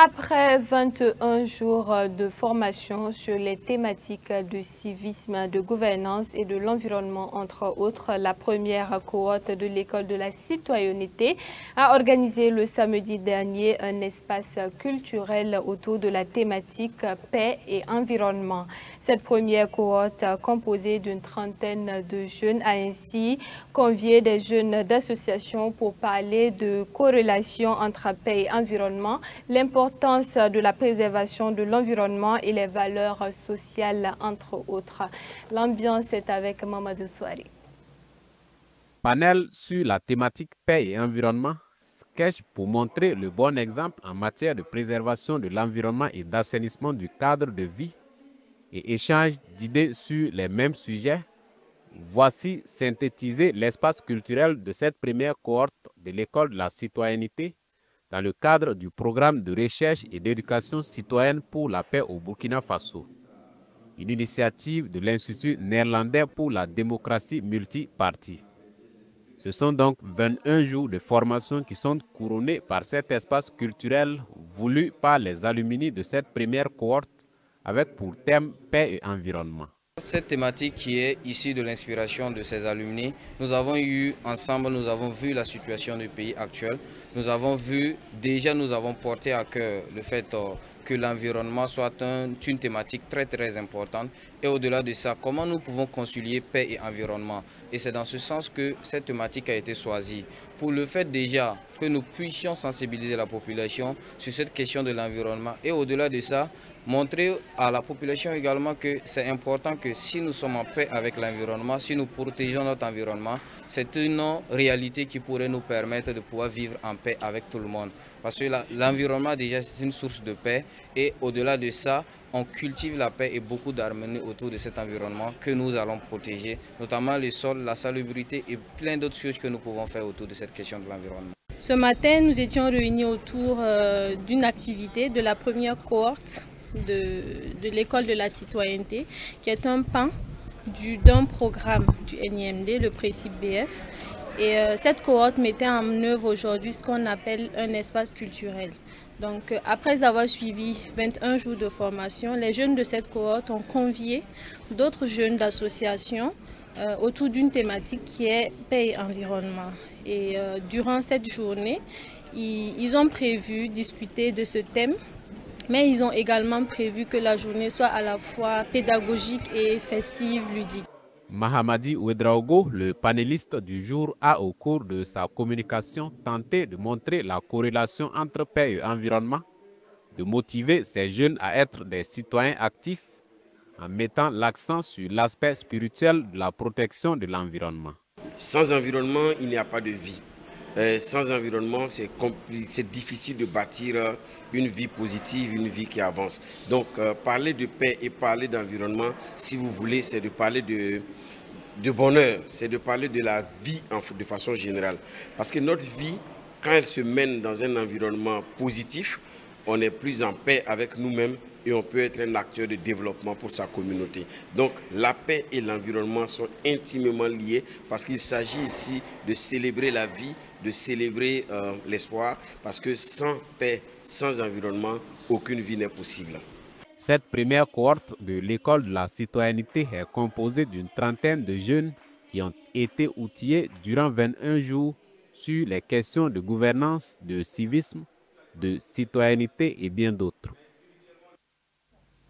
Après 21 jours de formation sur les thématiques de civisme, de gouvernance et de l'environnement, entre autres, la première cohorte de l'école de la citoyenneté a organisé le samedi dernier un espace culturel autour de la thématique paix et environnement. Cette première cohorte, composée d'une trentaine de jeunes, a ainsi convié des jeunes d'associations pour parler de corrélation entre paix et environnement, l'importance de la préservation de l'environnement et les valeurs sociales, entre autres. L'ambiance est avec Mamadou Souari. Panel sur la thématique paix et environnement, sketch pour montrer le bon exemple en matière de préservation de l'environnement et d'assainissement du cadre de vie et échange d'idées sur les mêmes sujets. Voici synthétisé l'espace culturel de cette première cohorte de l'école de la citoyenneté dans le cadre du programme de recherche et d'éducation citoyenne pour la paix au Burkina Faso, une initiative de l'Institut néerlandais pour la démocratie multipartie. Ce sont donc 21 jours de formation qui sont couronnés par cet espace culturel voulu par les alumni de cette première cohorte avec pour thème paix et environnement. Cette thématique qui est issue de l'inspiration de ces alumni, nous avons vu la situation du pays actuel. Nous avons porté à cœur le fait que l'environnement soit une thématique très importante. Et au-delà de ça, comment nous pouvons concilier paix et environnement. Et c'est dans ce sens que cette thématique a été choisie. Pour le fait déjà que nous puissions sensibiliser la population sur cette question de l'environnement. Et au-delà de ça, montrer à la population également que c'est important que si nous sommes en paix avec l'environnement, si nous protégeons notre environnement, c'est une réalité qui pourrait nous permettre de pouvoir vivre en paix avec tout le monde. Parce que l'environnement déjà c'est une source de paix et au-delà de ça, on cultive la paix et beaucoup d'harmonie autour de cet environnement que nous allons protéger, notamment le sol, la salubrité et plein d'autres choses que nous pouvons faire autour de cette question de l'environnement. Ce matin, nous étions réunis autour d'une activité de la première cohorte de l'école de la citoyenneté, qui est un pan d'un programme du NIMD, le principe BF. Et cette cohorte mettait en œuvre aujourd'hui ce qu'on appelle un espace culturel. Donc après avoir suivi 21 jours de formation, les jeunes de cette cohorte ont convié d'autres jeunes d'associations autour d'une thématique qui est paix et environnement. Et durant cette journée, ils ont prévu discuter de ce thème, mais ils ont également prévu que la journée soit à la fois pédagogique et festive, ludique. Mahamadi Ouedraogo, le panéliste du jour, a au cours de sa communication tenté de montrer la corrélation entre paix et environnement, de motiver ces jeunes à être des citoyens actifs en mettant l'accent sur l'aspect spirituel de la protection de l'environnement. Sans environnement, il n'y a pas de vie. Sans environnement, c'est difficile de bâtir une vie positive, une vie qui avance. Donc, parler de paix et parler d'environnement, si vous voulez, c'est de parler de bonheur, c'est de parler de la vie de façon générale. Parce que notre vie, quand elle se mène dans un environnement positif, on est plus en paix avec nous-mêmes et on peut être un acteur de développement pour sa communauté. Donc la paix et l'environnement sont intimement liés parce qu'il s'agit ici de célébrer la vie, de célébrer l'espoir, parce que sans paix, sans environnement, aucune vie n'est possible. Cette première cohorte de l'école de la citoyenneté est composée d'une trentaine de jeunes qui ont été outillés durant 21 jours sur les questions de gouvernance, de civisme, de citoyenneté et bien d'autres.